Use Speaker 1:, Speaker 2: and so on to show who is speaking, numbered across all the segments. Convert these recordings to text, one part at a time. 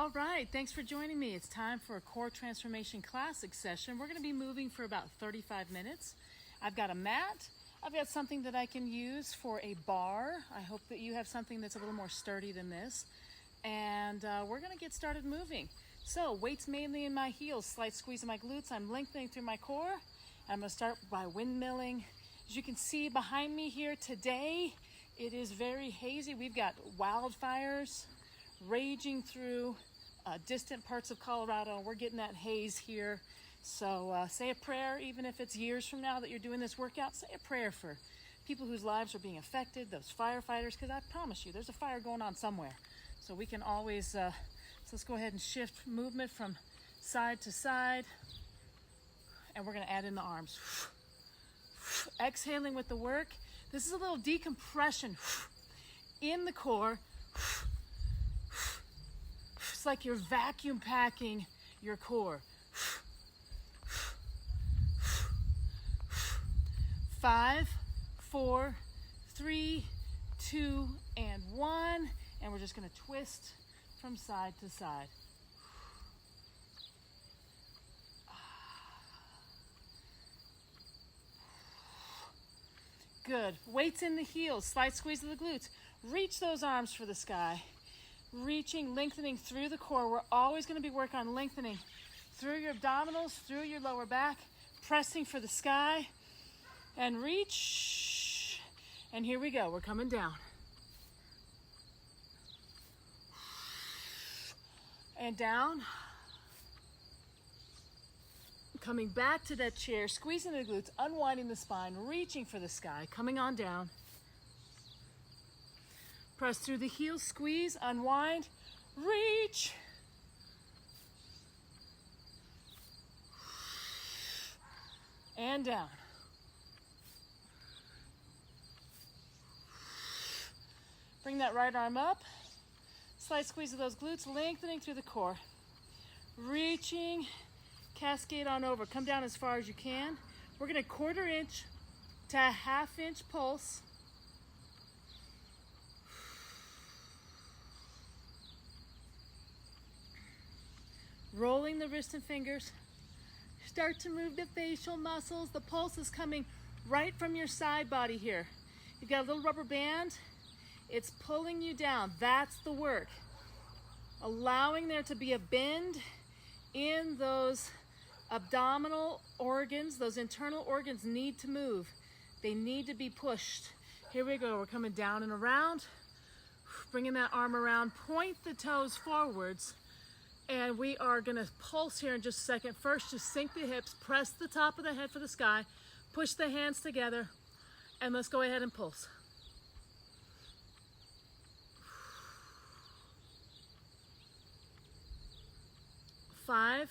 Speaker 1: All right, thanks for joining me. It's time for a Core Transformation Classic session. We're going to be moving for about 35 minutes. I've got a mat. I've got something that I can use for a bar. I hope that you have something that's a little more sturdy than this. And we're going to get started moving. So weights mainly in my heels, slight squeeze of my glutes. I'm lengthening through my core. I'm going to start by windmilling. As you can see behind me here today, it is very hazy. We've got wildfires raging through distant parts of Colorado. We're getting that haze here. So say a prayer, even if it's years from now that you're doing this workout, say a prayer for people whose lives are being affected, those firefighters, because I promise you, there's a fire going on somewhere. So we can always, so let's go ahead and shift movement from side to side. And we're gonna add in the arms. Exhaling with the work. This is a little decompression in the core. It's like you're vacuum packing your core. 5, 4, 3, 2, and 1. And we're just going to twist from side to side. Good. Weights in the heels, slight squeeze of the glutes. Reach those arms for the sky. Reaching, lengthening through the core. We're always going to be working on lengthening through your abdominals, through your lower back, pressing for the sky, and reach. And here we go. We're coming down. And down. Coming back to that chair, squeezing the glutes, unwinding the spine, reaching for the sky, coming on down. Press through the heels, squeeze, unwind, reach. And down. Bring that right arm up. Slight squeeze of those glutes, lengthening through the core. Reaching, cascade on over. Come down as far as you can. We're going to 1/4 inch to a 1/2 inch pulse. Rolling the wrist and fingers. Start to move the facial muscles. The pulse is coming right from your side body here. You've got a little rubber band. It's pulling you down. That's the work. Allowing there to be a bend in those abdominal organs. Those internal organs need to move. They need to be pushed. Here we go. We're coming down and around. Bringing that arm around. Point the toes forwards. And we are going to pulse here in just a second. First, just sink the hips, press the top of the head for the sky, push the hands together, and let's go ahead and pulse. Five,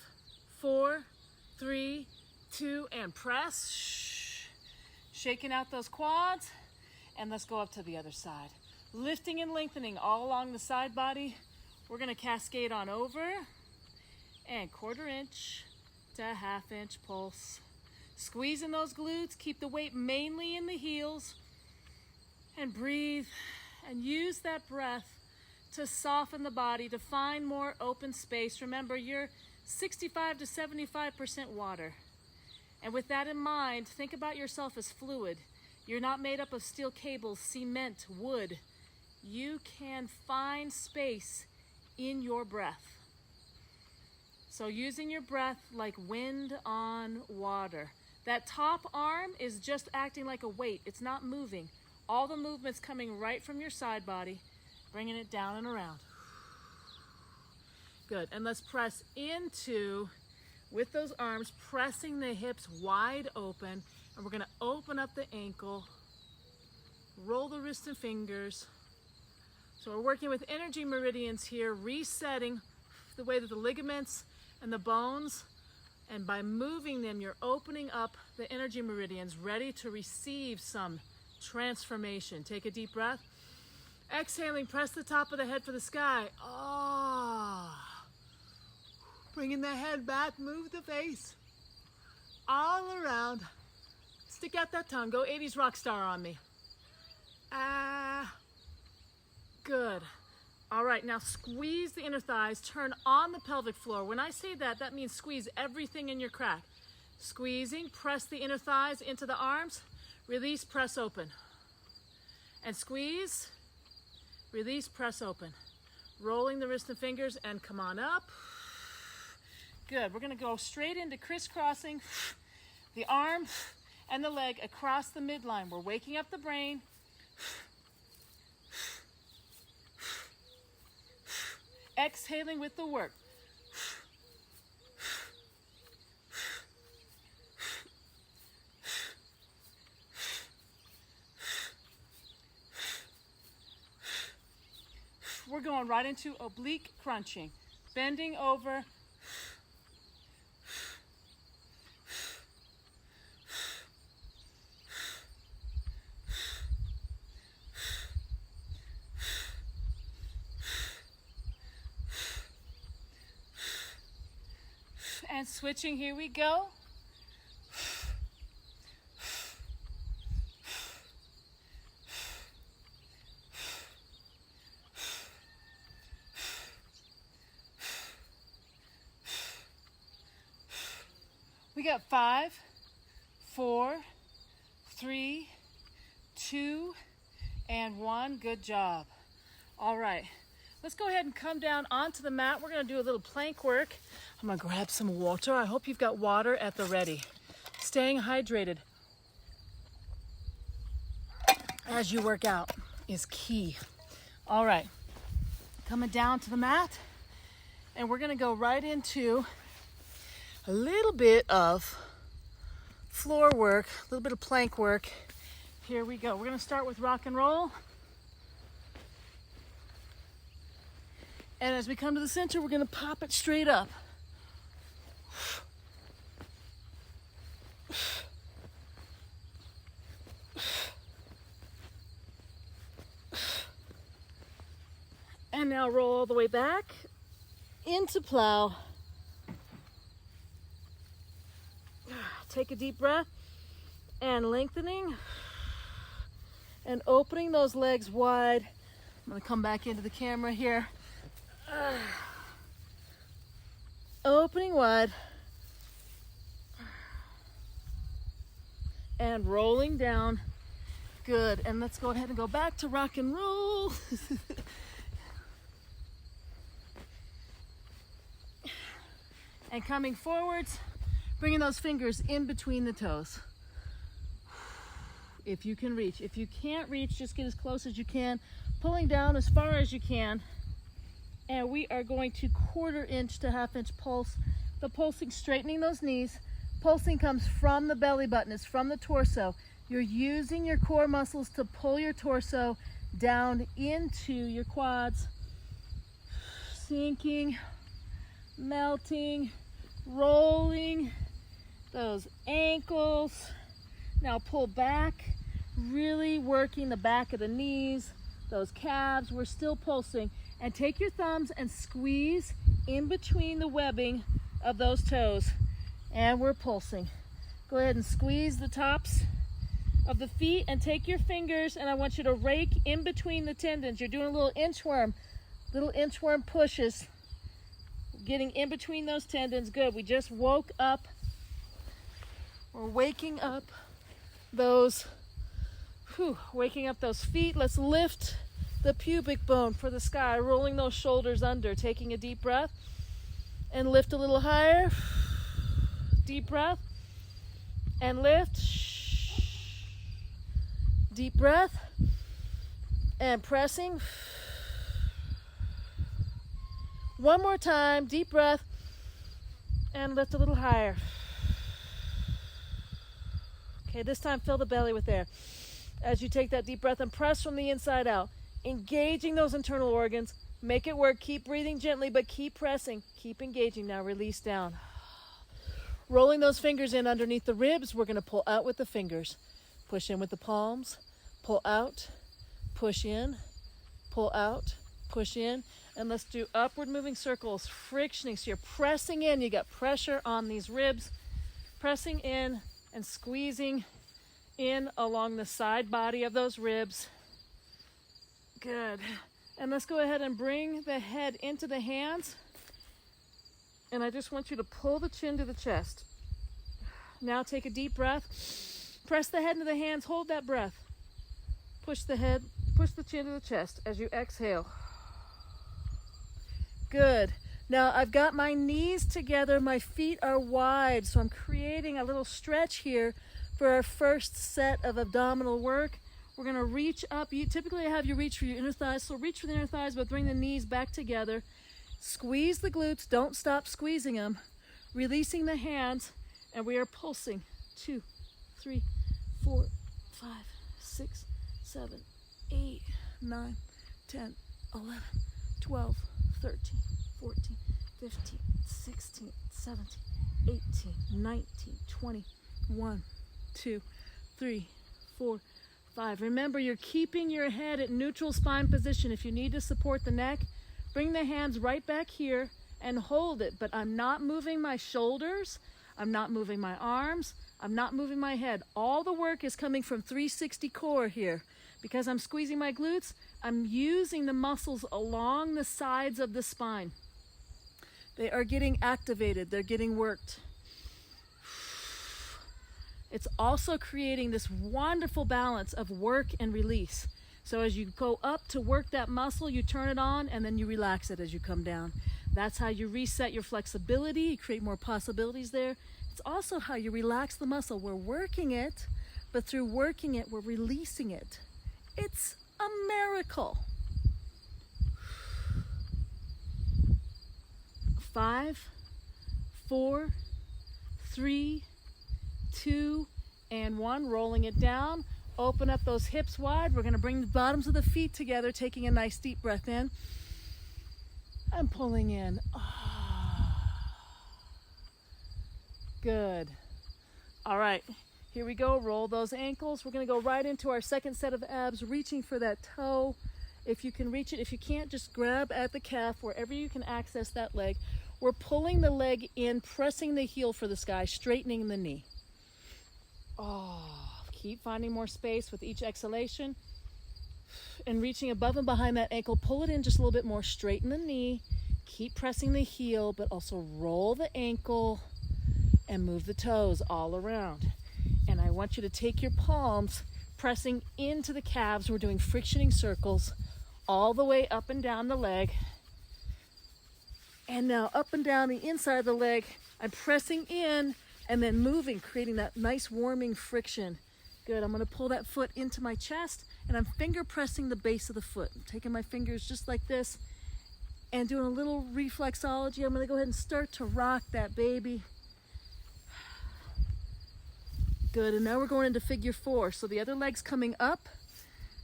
Speaker 1: 4, 3, 2, and press. Shaking out those quads, and let's go up to the other side. Lifting and lengthening all along the side body. We're going to cascade on over and 1/4 inch to a 1/2 inch pulse. Squeezing those glutes, keep the weight mainly in the heels, and breathe and use that breath to soften the body, to find more open space. Remember, you're 65 to 75% water. And with that in mind, think about yourself as fluid. You're not made up of steel cables, cement, wood. You can find space in your breath. So using your breath like wind on water. That top arm is just acting like a weight. It's not moving. All the movement's coming right from your side body, bringing it down and around. Good. And let's press into, with those arms, pressing the hips wide open. And we're going to open up the ankle, roll the wrists and fingers. So we're working with energy meridians here, resetting the way that the ligaments and the bones, and by moving them, you're opening up the energy meridians, ready to receive some transformation. Take a deep breath. Exhaling, press the top of the head for the sky. Ah. Bringing the head back, move the face. All around. Stick out that tongue. Go 80s rock star on me. Ah. Good. All right, now squeeze the inner thighs, turn on the pelvic floor. When I say that, that means squeeze everything in your crack. Squeezing, press the inner thighs into the arms, release, press open. And squeeze, release, press open. Rolling the wrist and fingers and come on up. Good, we're gonna go straight into crisscrossing the arm and the leg across the midline. We're waking up the brain. Exhaling with the work. We're going right into oblique crunching. Bending over. And switching, here we go. We got 5, 4, 3, 2, and 1. Good job. All right, let's go ahead and come down onto the mat. We're gonna do a little plank work. I'm gonna grab some water. I hope you've got water at the ready. Staying hydrated as you work out is key. All right, coming down to the mat, and we're gonna go right into a little bit of floor work, a little bit of plank work. Here we go. We're gonna start with rock and roll. And as we come to the center, we're gonna pop it straight up. And now roll all the way back into plow. Take a deep breath and lengthening and opening those legs wide. I'm gonna come back into the camera here. Opening wide and rolling down. Good. And let's go ahead and go back to rock and roll. And coming forwards, bringing those fingers in between the toes. If you can reach. If you can't reach, just get as close as you can. Pulling down as far as you can. And we are going to 1/4 inch to 1/2 inch pulse. The pulsing, straightening those knees. Pulsing comes from the belly button, it's from the torso. You're using your core muscles to pull your torso down into your quads. Sinking, melting, rolling those ankles. Now pull back, really working the back of the knees, those calves. We're still pulsing. And take your thumbs and squeeze in between the webbing of those toes. And we're pulsing. Go ahead and squeeze the tops of the feet and take your fingers, and I want you to rake in between the tendons. You're doing a little inchworm pushes. Getting in between those tendons. Good. We just woke up. We're waking up those feet. Let's lift the pubic bone for the sky, rolling those shoulders under, taking a deep breath and lift a little higher. Deep breath and lift. Deep breath and pressing. One more time, deep breath and lift a little higher. Okay, this time fill the belly with air. As you take that deep breath and press from the inside out. Engaging those internal organs. Make it work. Keep breathing gently, but keep pressing. Keep engaging. Now release down. Rolling those fingers in underneath the ribs. We're going to pull out with the fingers. Push in with the palms. Pull out. Push in. Pull out. Push in. And let's do upward moving circles. Frictioning. So you're pressing in. You got pressure on these ribs. Pressing in and squeezing in along the side body of those ribs. Good. And let's go ahead and bring the head into the hands. And I just want you to pull the chin to the chest. Now take a deep breath. Press the head into the hands. Hold that breath. Push the head, push the chin to the chest as you exhale. Good. Now I've got my knees together. My feet are wide. So I'm creating a little stretch here for our first set of abdominal work. We're going to reach up. Typically I have you reach for your inner thighs. So reach for the inner thighs, but bring the knees back together. Squeeze the glutes. Don't stop squeezing them. Releasing the hands. And we are pulsing. 2, 3, 4, 5, 6, 7, 8, 9, 10, 11, 12, 13, 14, 15, 16, 17, 18, 19, 20, 1, 2, 3, 4, 5. Remember, you're keeping your head at neutral spine position. If you need to support the neck, bring the hands right back here and hold it. But I'm not moving my shoulders. I'm not moving my arms. I'm not moving my head. All the work is coming from 360 core here. Because I'm squeezing my glutes, I'm using the muscles along the sides of the spine. They are getting activated. They're getting worked. It's also creating this wonderful balance of work and release. So as you go up to work that muscle, you turn it on and then you relax it as you come down. That's how you reset your flexibility, you create more possibilities there. It's also how you relax the muscle. We're working it, but through working it, we're releasing it. It's a miracle. 5, 4, 3, 2, and 1. Rolling it down. Open up those hips wide. We're going to bring the bottoms of the feet together, taking a nice deep breath in. I'm pulling in. Good. All right. Here we go. Roll those ankles. We're going to go right into our second set of abs, reaching for that toe. If you can reach it. If you can't, just grab at the calf wherever you can access that leg. We're pulling the leg in, pressing the heel for the sky, straightening the knee. Keep finding more space with each exhalation. And reaching above and behind that ankle, pull it in just a little bit more. Straighten the knee. Keep pressing the heel, but also roll the ankle and move the toes all around. And I want you to take your palms, pressing into the calves. We're doing frictioning circles all the way up and down the leg. And now up and down the inside of the leg, I'm pressing in and then moving, creating that nice warming friction. Good, I'm gonna pull that foot into my chest and I'm finger pressing the base of the foot. I'm taking my fingers just like this and doing a little reflexology. I'm gonna go ahead and start to rock that baby. Good, and now we're going into figure 4. So the other leg's coming up.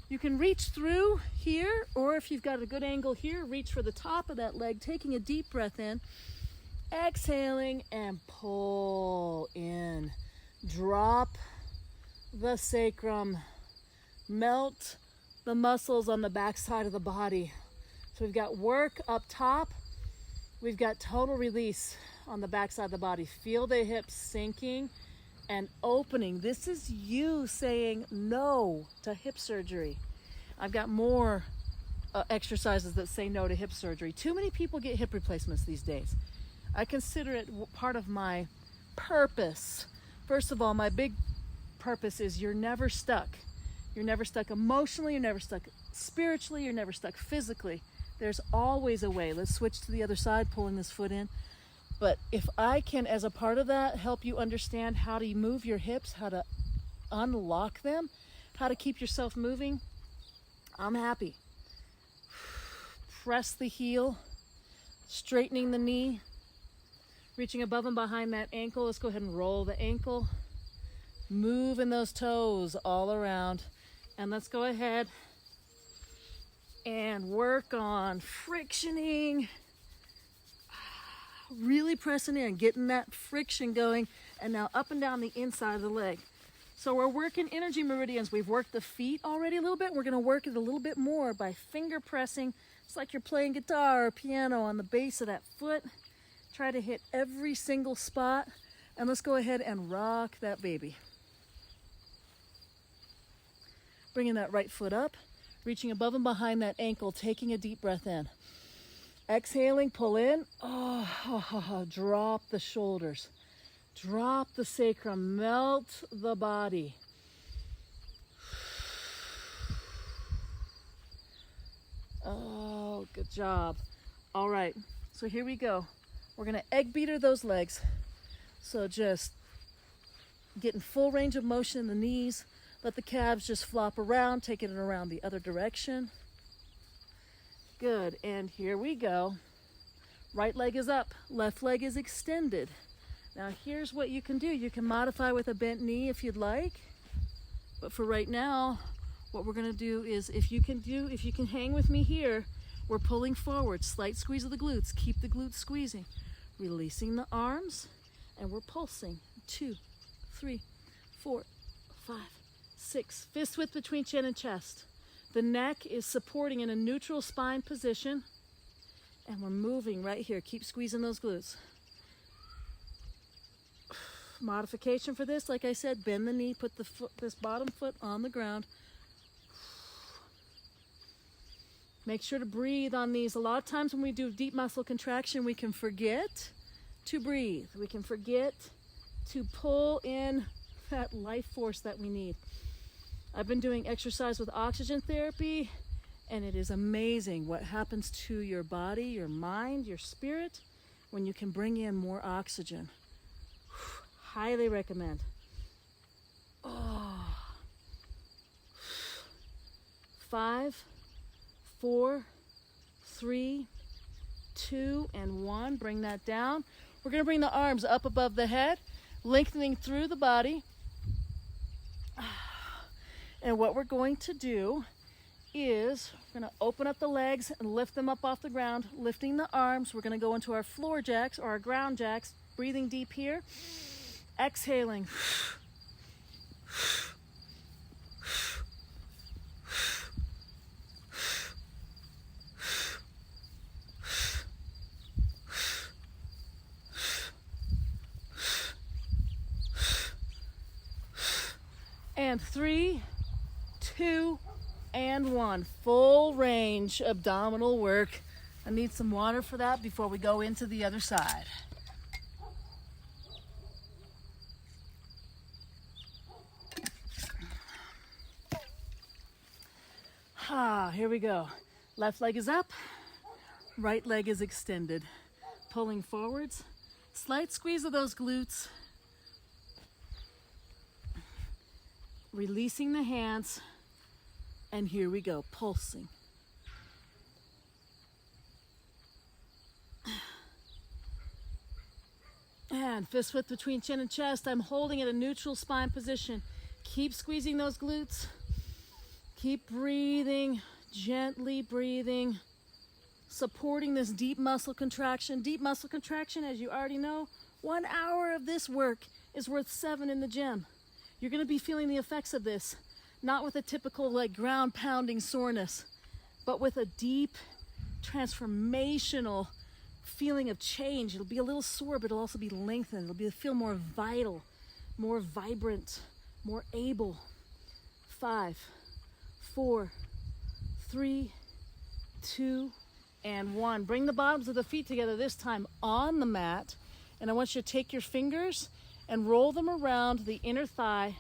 Speaker 1: You can reach through here, or if you've got a good angle here, reach for the top of that leg, taking a deep breath in, exhaling and pull in. Drop the sacrum, melt the muscles on the back side of the body. So we've got work up top, we've got total release on the back side of the body. Feel the hips sinking and opening. This is you saying no to hip surgery. I've got more exercises that say no to hip surgery. Too many people get hip replacements these days. I consider it part of my purpose. First of all, my big purpose is you're never stuck. You're never stuck emotionally, you're never stuck spiritually, you're never stuck physically. There's always a way. Let's switch to the other side, pulling this foot in. But if I can, as a part of that, help you understand how to move your hips, how to unlock them, how to keep yourself moving, I'm happy. Press the heel, straightening the knee, reaching above and behind that ankle. Let's go ahead and roll the ankle, moving those toes all around. And let's go ahead and work on frictioning. Really pressing in, getting that friction going, and now up and down the inside of the leg. So we're working energy meridians. We've worked the feet already a little bit. We're going to work it a little bit more by finger pressing. It's like you're playing guitar or piano on the base of that foot. Try to hit every single spot, and let's go ahead and rock that baby. Bringing that right foot up. reaching above and behind that ankle, taking a deep breath in. Exhaling, pull in. Drop the shoulders. Drop the sacrum. Melt the body. Oh, good job. All right, so here we go. We're gonna egg beater those legs. So just getting full range of motion in the knees. Let the calves just flop around, taking it around the other direction. Good, and here we go. Right leg is up, left leg is extended. Now here's what you can do. You can modify with a bent knee if you'd like. But for right now, what we're gonna do is, if you can hang with me here, we're pulling forward, slight squeeze of the glutes, keep the glutes squeezing. Releasing the arms, and we're pulsing. 2, 3, 4, 5, 6. Fist width between chin and chest. The neck is supporting in a neutral spine position, and we're moving right here. Keep squeezing those glutes. Modification for this, like I said, bend the knee, put this bottom foot on the ground. Make sure to breathe on these. A lot of times when we do deep muscle contraction, we can forget to breathe. We can forget to pull in that life force that we need. I've been doing exercise with oxygen therapy, and it is amazing what happens to your body, your mind, your spirit when you can bring in more oxygen. Highly recommend. 5, 4, 3, 2, and 1. Bring that down. We're going to bring the arms up above the head, lengthening through the body. And what we're going to do is we're going to open up the legs and lift them up off the ground, lifting the arms. We're going to go into our floor jacks or our ground jacks, breathing deep here. Exhaling. And 3, 2, and 1. Full range abdominal work. I need some water for that before we go into the other side. Here we go. Left leg is up, right leg is extended. Pulling forwards, slight squeeze of those glutes. Releasing the hands, and here we go, pulsing. And fist width between chin and chest. I'm holding at a neutral spine position. Keep squeezing those glutes. Keep breathing, gently breathing, supporting this deep muscle contraction. Deep muscle contraction, as you already know, 1 hour of this work is worth 7 in the gym. You're going to be feeling the effects of this, not with a typical like ground pounding soreness, but with a deep transformational feeling of change. It'll be a little sore, but it'll also be lengthened. It'll feel more vital, more vibrant, more able. 5, 4, 3, 2, and 1. Bring the bottoms of the feet together, this time on the mat. And I want you to take your fingers and roll them around the inner thigh.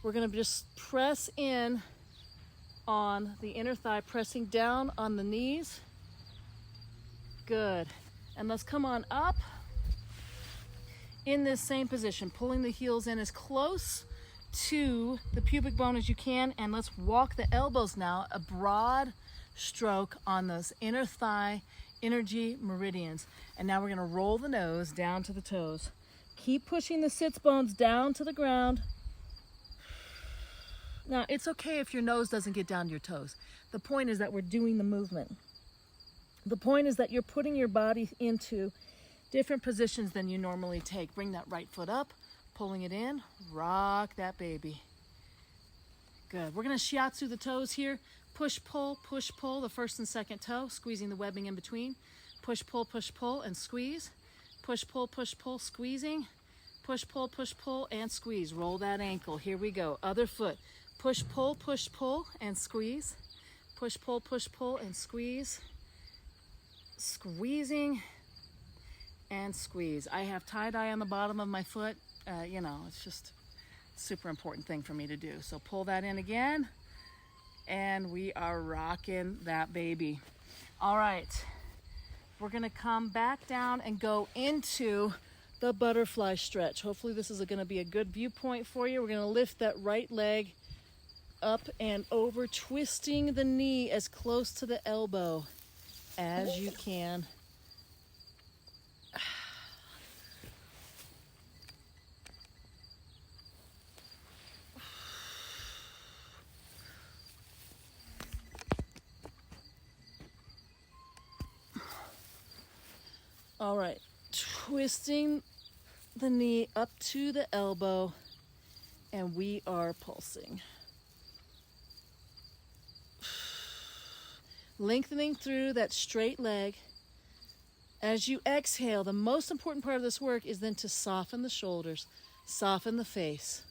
Speaker 1: We're going to just press in on the inner thigh, pressing down on the knees. Good. And let's come on up in this same position, pulling the heels in as close to the pubic bone as you can, and let's walk the elbows now, a broad stroke on those inner thigh energy meridians. And now we're going to roll the nose down to the toes. Keep pushing the sits bones down to the ground. Now, it's okay if your nose doesn't get down to your toes. The point is that we're doing the movement. The point is that you're putting your body into different positions than you normally take. Bring that right foot up, pulling it in, rock that baby. Good. We're going to shiatsu the toes here. Push, pull, the first and second toe, squeezing the webbing in between. Push, pull, and squeeze. Push, pull, squeezing. Push, pull, and squeeze. Roll that ankle. Here we go. Other foot. Push, pull, and squeeze. push, pull, and squeeze. Squeezing and squeeze. I have tie-dye on the bottom of my foot. It's just a super important thing for me to do. So pull that in again, and we are rocking that baby. All right, we're gonna come back down and go into the butterfly stretch. Hopefully this is gonna be a good viewpoint for you. We're gonna lift that right leg up and over, twisting the knee as close to the elbow as you can. All right, twisting the knee up to the elbow, and we are pulsing. Lengthening through that straight leg. As you exhale, the most important part of this work is then to soften the shoulders, soften the face,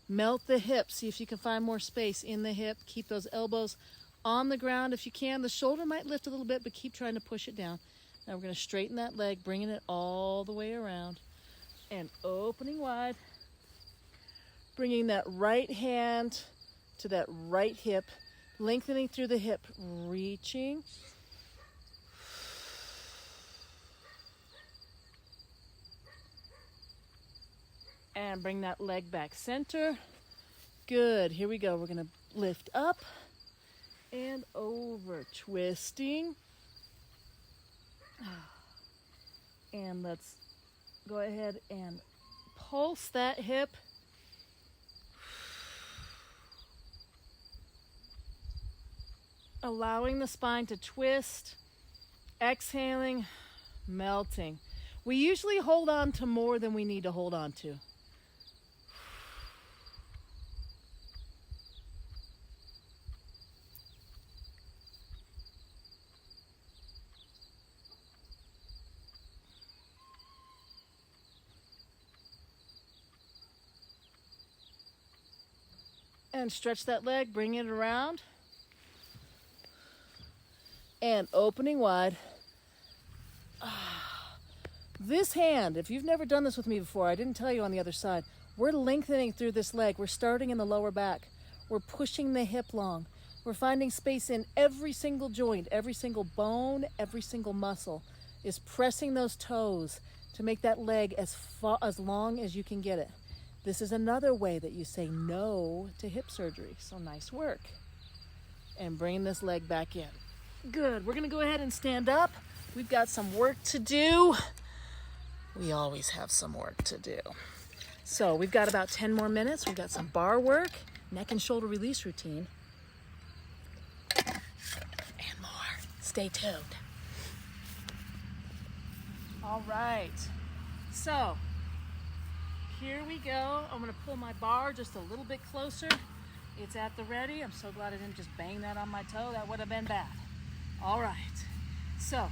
Speaker 1: melt the hips. See if you can find more space in the hip. Keep those elbows on the ground if you can. The shoulder might lift a little bit, but keep trying to push it down. Now we're going to straighten that leg, bringing it all the way around and opening wide. Bringing that right hand to that right hip, lengthening through the hip, reaching. And bring that leg back center. Good, here we go. We're going to lift up and over, twisting. And let's go ahead and pulse that hip. Allowing the spine to twist, exhaling, melting. We usually hold on to more than we need to hold on to. And stretch that leg, bring it around. And opening wide. This hand, if you've never done this with me before, I didn't tell you on the other side, we're lengthening through this leg. We're starting in the lower back. We're pushing the hip long. We're finding space in every single joint, every single bone, every single muscle is pressing those toes to make that leg as long as you can get it. This is another way that you say no to hip surgery. So nice work. And bringing this leg back in. Good. We're going to go ahead and stand up. We've got some work to do. We always have some work to do. So we've got about 10 more minutes. We've got some bar work, neck and shoulder release routine, and more. Stay tuned. All right. So here we go. I'm going to pull my bar just a little bit closer. It's at the ready. I'm so glad I didn't just bang that on my toe. That would have been bad. All right. So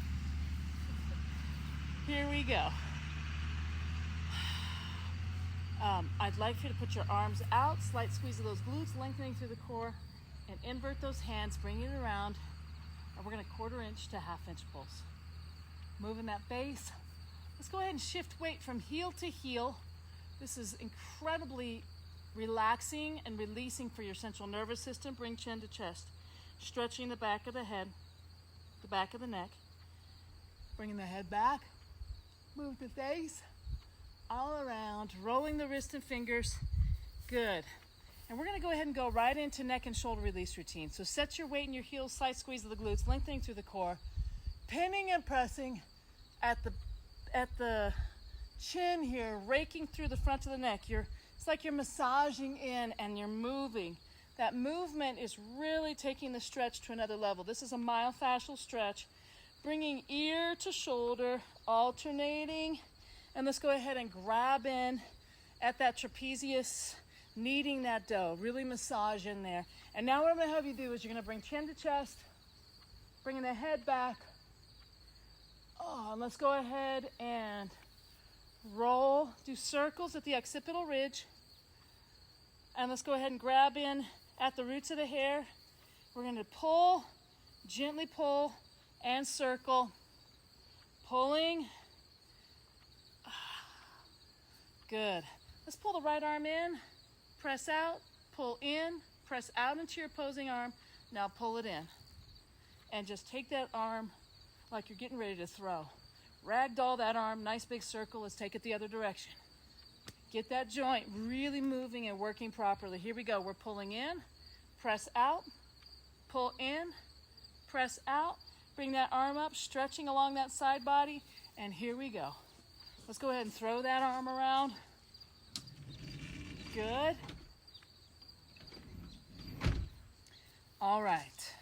Speaker 1: here we go. I'd like you to put your arms out, slight squeeze of those glutes, lengthening through the core, and invert those hands, bring it around, and we're going to 1/4 inch to 1/2 inch pulse. Moving that base. Let's go ahead and shift weight from heel to heel. This is incredibly relaxing and releasing for your central nervous system. Bring chin to chest, stretching the back of the head, the back of the neck, bringing the head back, move the face all around, rolling the wrist and fingers. Good. And we're going to go ahead and go right into neck and shoulder release routine. So set your weight in your heels, slight squeeze of the glutes, lengthening through the core, pinning and pressing at the chin here, raking through the front of the neck. It's like you're massaging in and you're moving. That movement is really taking the stretch to another level. This is a myofascial stretch, bringing ear to shoulder, alternating. And let's go ahead and grab in at that trapezius, kneading that dough, really massage in there. And now what I'm going to have you do is you're going to bring chin to chest, bringing the head back. And let's go ahead and roll, do circles at the occipital ridge. And let's go ahead and grab in at the roots of the hair. We're going to pull, gently pull, and circle. Pulling. Good. Let's pull the right arm in, press out, pull in, press out into your opposing arm. Now pull it in. And just take that arm like you're getting ready to throw. Ragdoll that arm, nice big circle. Let's take it the other direction. Get that joint really moving and working properly. Here we go. We're pulling in, press out, pull in, press out. Bring that arm up, stretching along that side body, and here we go. Let's go ahead and throw that arm around. Good. All right.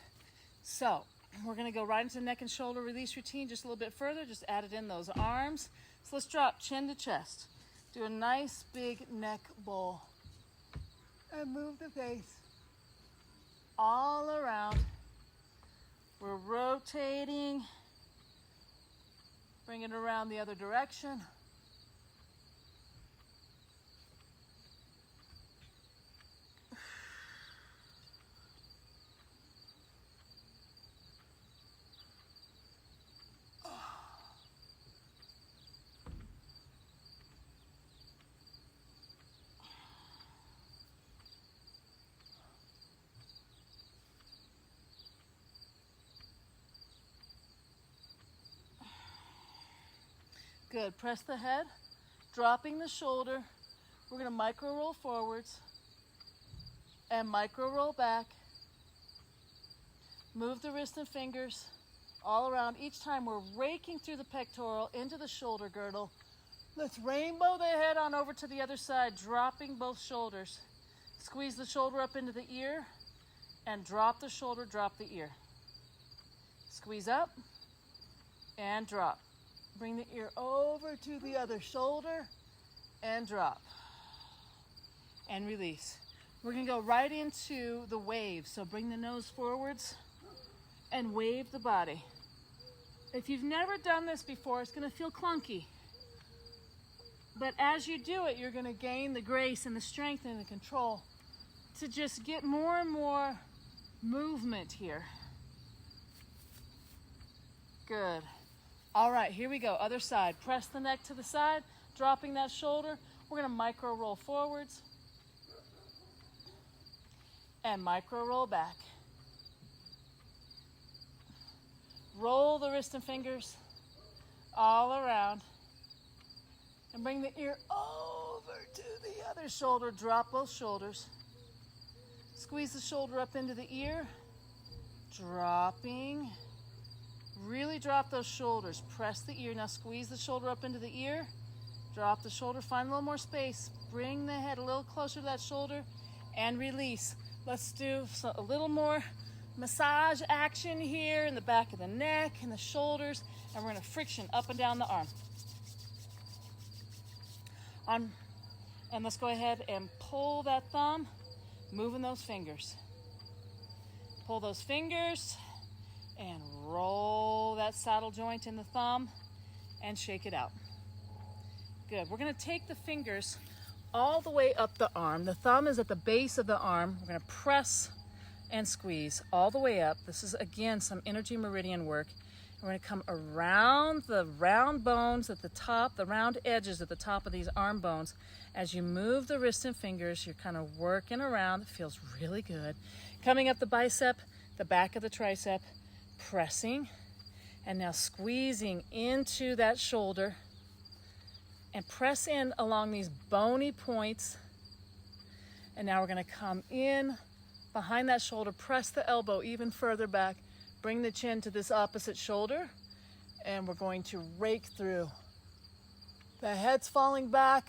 Speaker 1: So we're going to go right into the neck and shoulder release routine just a little bit further. Just added in those arms. So let's drop chin to chest. Do a nice big neck bowl. And move the face all around. We're rotating. Bring it around the other direction. Good. Press the head, dropping the shoulder. We're going to micro roll forwards and micro roll back. Move the wrist and fingers all around. Each time we're raking through the pectoral into the shoulder girdle. Let's rainbow the head on over to the other side, dropping both shoulders. Squeeze the shoulder up into the ear and drop the shoulder, drop the ear. Squeeze up and drop. Bring the ear over to the other shoulder and drop. And release. We're going to go right into the wave. So bring the nose forwards and wave the body. If you've never done this before, it's going to feel clunky. But as you do it, you're going to gain the grace and the strength and the control to just get more and more movement here. Good. All right, here we go. Other side. Press the neck to the side, dropping that shoulder. We're going to micro roll forwards and micro roll back. Roll the wrist and fingers all around and bring the ear over to the other shoulder. Drop both shoulders. Squeeze the shoulder up into the ear, dropping. Really drop those shoulders. Press the ear. Now squeeze the shoulder up into the ear. Drop the shoulder. Find a little more space. Bring the head a little closer to that shoulder and release. Let's do a little more massage action here in the back of the neck and the shoulders. And we're going to friction up and down the arm. And let's go ahead and pull that thumb, moving those fingers. Pull those fingers and roll that saddle joint in the thumb and shake it out. Good. We're going to take the fingers all the way up the arm. The thumb is at the base of the arm. We're going to press and squeeze all the way up. This is, again, some energy meridian work. We're going to come around the round bones at the top, the round edges at the top of these arm bones. As you move the wrist and fingers, you're kind of working around. It feels really good. Coming up the bicep, the back of the tricep, pressing, and now squeezing into that shoulder and press in along these bony points. And now we're going to come in behind that shoulder, press the elbow even further back, bring the chin to this opposite shoulder, and we're going to rake through. The head's falling back,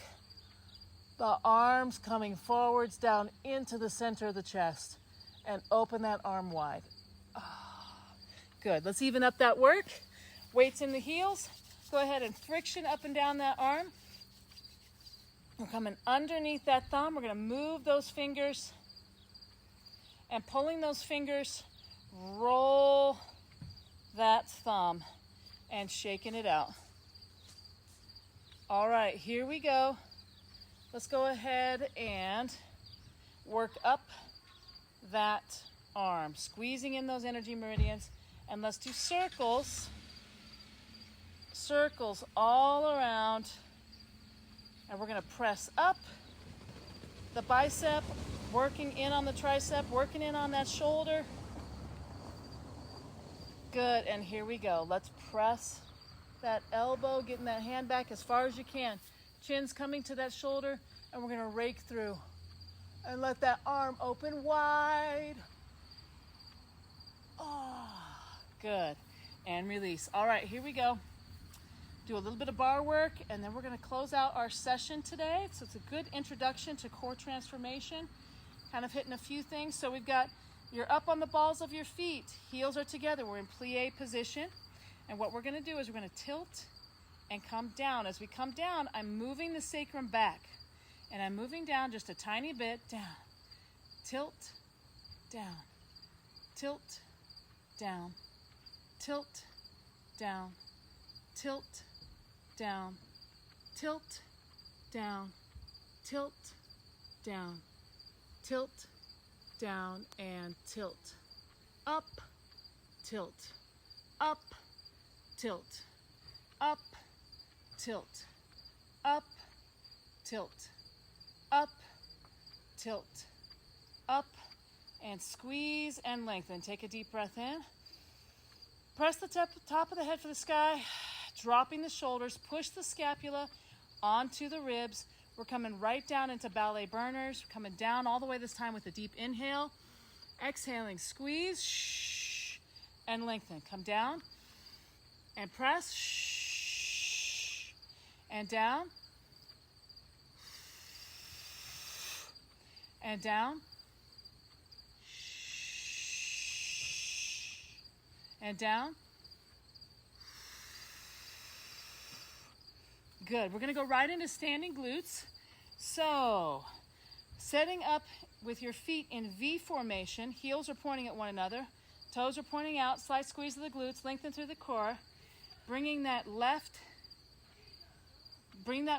Speaker 1: the arms coming forwards down into the center of the chest, and open that arm wide. Good. Let's even up that work. Weights in the heels. Go ahead and friction up and down that arm. We're coming underneath that thumb. We're going to move those fingers and pulling those fingers, roll that thumb and shaking it out. All right, here we go. Let's go ahead and work up that arm, squeezing in those energy meridians. And let's do circles. Circles all around. And we're going to press up the bicep, working in on the tricep, working in on that shoulder. Good, and here we go. Let's press that elbow, getting that hand back as far as you can. Chin's coming to that shoulder, and we're gonna rake through. And let that arm open wide. Oh, good. And release. All right, here we go. Do a little bit of bar work, and then we're gonna close out our session today. So it's a good introduction to core transformation. Kind of hitting a few things. So we've got, you're up on the balls of your feet. Heels are together. We're in plie position. And what we're gonna do is we're gonna tilt and come down. As we come down, I'm moving the sacrum back. And I'm moving down just a tiny bit, down. Tilt, down. Tilt, down. Tilt, down. Tilt, down. Tilt, down. Tilt, down. Tilt, down, and tilt. Up, tilt. Up, tilt. Up, tilt. Up, tilt. Up, tilt. Up, and squeeze and lengthen. Take a deep breath in. Press the top of the head for the sky, dropping the shoulders. Push the scapula onto the ribs. We're coming right down into ballet burners. We're coming down all the way this time with a deep inhale. Exhaling, squeeze, shh, and lengthen. Come down and press, shh, and down, and down, shh, and down. Good. We're going to go right into standing glutes. So, setting up with your feet in V formation, heels are pointing at one another, toes are pointing out, slight squeeze of the glutes, lengthen through the core, bring that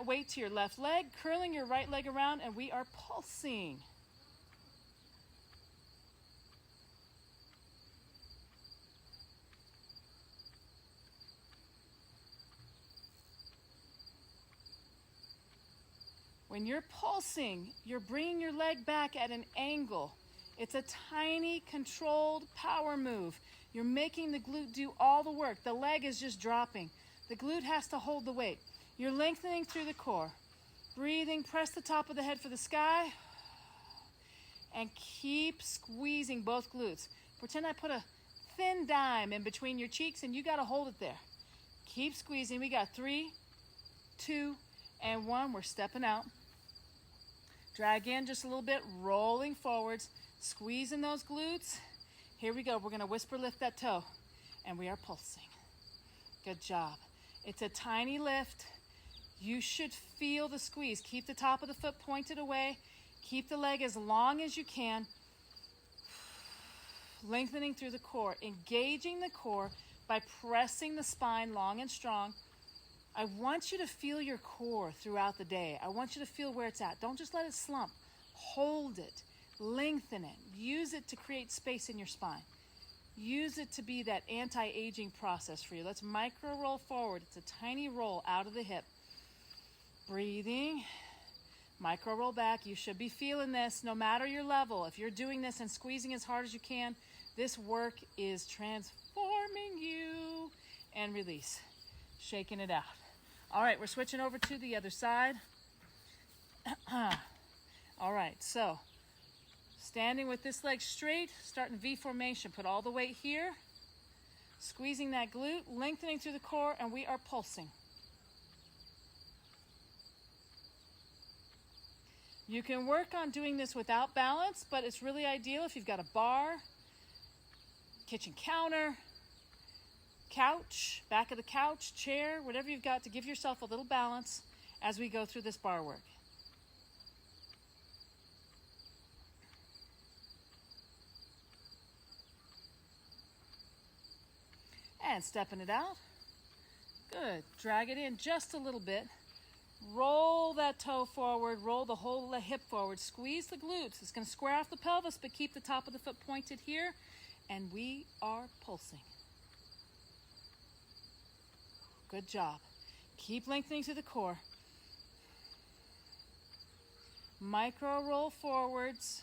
Speaker 1: weight to your left leg, curling your right leg around, and we are pulsing. When you're pulsing, you're bringing your leg back at an angle. It's a tiny, controlled power move. You're making the glute do all the work. The leg is just dropping. The glute has to hold the weight. You're lengthening through the core. Breathing, press the top of the head for the sky. And keep squeezing both glutes. Pretend I put a thin dime in between your cheeks and you got to hold it there. Keep squeezing. We got 3, 2, and 1. We're stepping out. Drag in just a little bit, rolling forwards, squeezing those glutes. Here we go. We're going to whisper lift that toe, and we are pulsing. Good job. It's a tiny lift. You should feel the squeeze. Keep the top of the foot pointed away. Keep the leg as long as you can. Lengthening through the core, engaging the core by pressing the spine long and strong. I want you to feel your core throughout the day. I want you to feel where it's at. Don't just let it slump. Hold it. Lengthen it. Use it to create space in your spine. Use it to be that anti-aging process for you. Let's micro roll forward. It's a tiny roll out of the hip. Breathing. Micro roll back. You should be feeling this no matter your level. If you're doing this and squeezing as hard as you can, this work is transforming you. And release. Shaking it out. All right, we're switching over to the other side. All right, so standing with this leg straight, starting V formation. Put all the weight here. Squeezing that glute, lengthening through the core, and we are pulsing. You can work on doing this without balance, but it's really ideal if you've got a bar, kitchen counter, couch, back of the couch, chair, whatever you've got to give yourself a little balance as we go through this bar work. And stepping it out. Good. Drag it in just a little bit. Roll that toe forward, roll the whole hip forward, squeeze the glutes. It's going to square off the pelvis, but keep the top of the foot pointed here, and we are pulsing. Good job. Keep lengthening to the core. Micro roll forwards.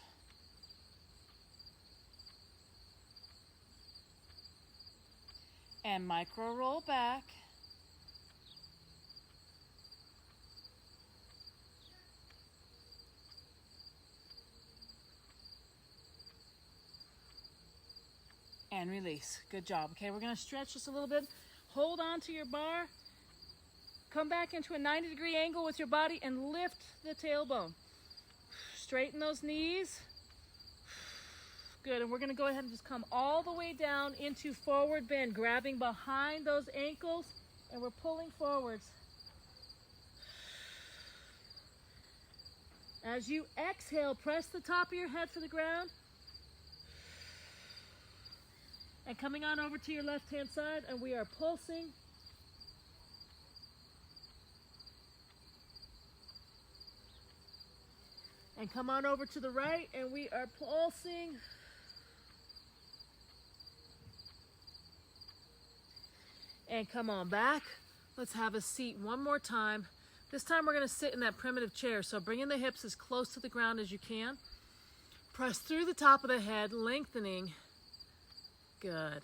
Speaker 1: And micro roll back. And release. Good job. Okay, we're going to stretch just a little bit. Hold on to your bar. Come back into a 90-degree angle with your body and lift the tailbone. Straighten those knees. Good, and we're going to go ahead and just come all the way down into forward bend, grabbing behind those ankles, and we're pulling forwards. As you exhale, press the top of your head to the ground. And coming on over to your left-hand side, and we are pulsing. And come on over to the right, and we are pulsing. And come on back. Let's have a seat one more time. This time we're going to sit in that primitive chair. So bring in the hips as close to the ground as you can. Press through the top of the head, lengthening. Good.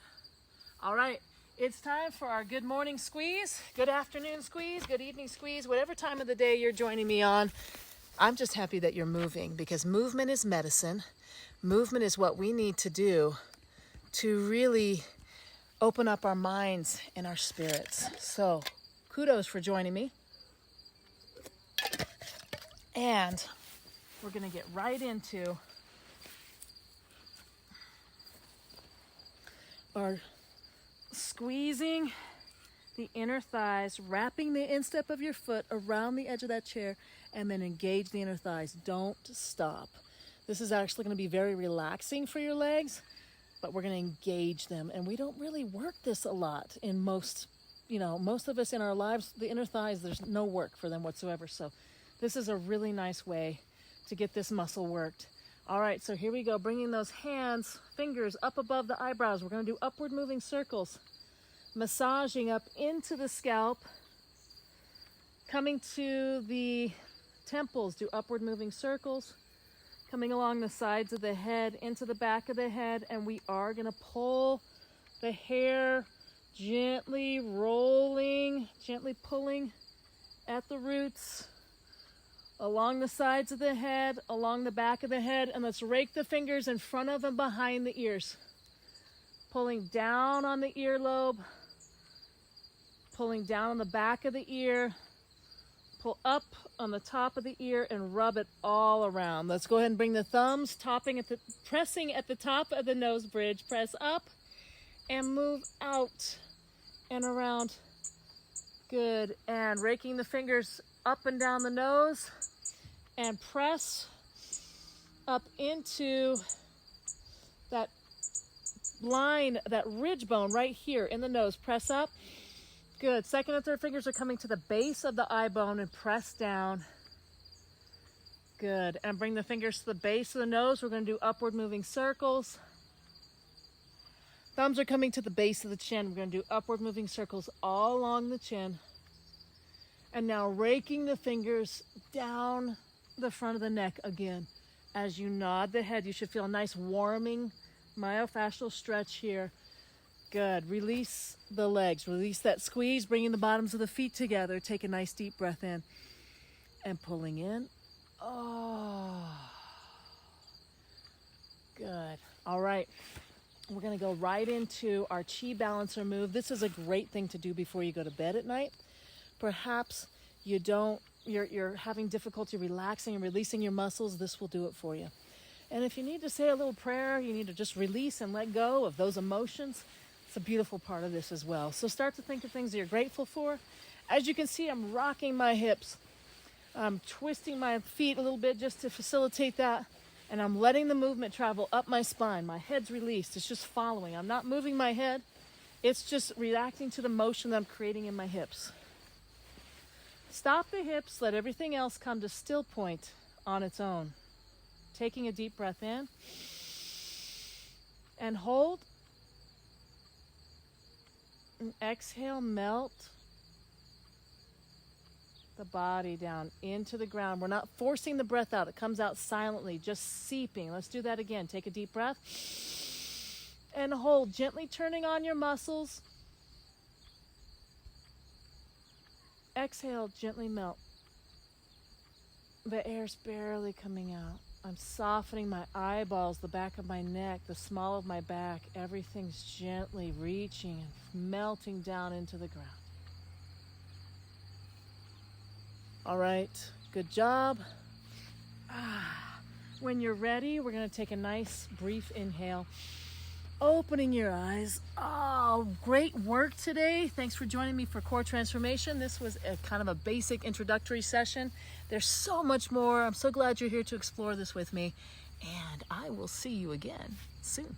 Speaker 1: All right, it's time for our good morning squeeze, good afternoon squeeze, good evening squeeze, whatever time of the day you're joining me on. I'm just happy that you're moving, because movement is medicine. Movement is what we need to do to really open up our minds and our spirits. So kudos for joining me. And we're going to get right into are squeezing the inner thighs, wrapping the instep of your foot around the edge of that chair, and then engage the inner thighs. Don't stop. This is actually going to be very relaxing for your legs, but we're going to engage them. And we don't really work this a lot in most of us in our lives. The inner thighs, there's no work for them whatsoever. So this is a really nice way to get this muscle worked. All right, so here we go, bringing those hands, fingers up above the eyebrows. We're going to do upward moving circles, massaging up into the scalp, coming to the temples, do upward moving circles, coming along the sides of the head, into the back of the head, and we are going to pull the hair, gently rolling, gently pulling at the roots, along the sides of the head, along the back of the head, and let's rake the fingers in front of and behind the ears. Pulling down on the earlobe, pulling down on the back of the ear, pull up on the top of the ear and rub it all around. Let's go ahead and bring the thumbs pressing at the top of the nose bridge. Press up and move out and around. Good, and raking the fingers up and down the nose, and press up into that line, that ridge bone right here in the nose. Press up. Good. Second and third fingers are coming to the base of the eye bone and press down. Good. And bring the fingers to the base of the nose. We're going to do upward moving circles. Thumbs are coming to the base of the chin. We're going to do upward moving circles all along the chin. And now raking the fingers down the front of the neck again. As you nod the head, you should feel a nice warming myofascial stretch here. Good. Release the legs. Release that squeeze, bringing the bottoms of the feet together. Take a nice deep breath in and pulling in. Oh, good. All right. We're going to go right into our chi balancer move. This is a great thing to do before you go to bed at night. Perhaps you're having difficulty relaxing and releasing your muscles. This will do it for you. And if you need to say a little prayer, you need to just release and let go of those emotions. It's a beautiful part of this as well. So start to think of things that you're grateful for. As you can see, I'm rocking my hips. I'm twisting my feet a little bit just to facilitate that. And I'm letting the movement travel up my spine. My head's released. It's just following. I'm not moving my head. It's just reacting to the motion that I'm creating in my hips. Stop the hips, let everything else come to still point on its own. Taking a deep breath in and hold. And exhale, melt the body down into the ground. We're not forcing the breath out. It comes out silently, just seeping. Let's do that again. Take a deep breath and hold, gently turning on your muscles. Exhale, gently melt. The air's barely coming out. I'm softening my eyeballs, the back of my neck, the small of my back. Everything's gently reaching and melting down into the ground. All right, good job. When you're ready, we're going to take a nice brief inhale. Opening your eyes. Oh, great work today. Thanks for joining me for Core Transformation. This was a kind of a basic introductory session. There's so much more. I'm so glad you're here to explore this with me. And I will see you again soon.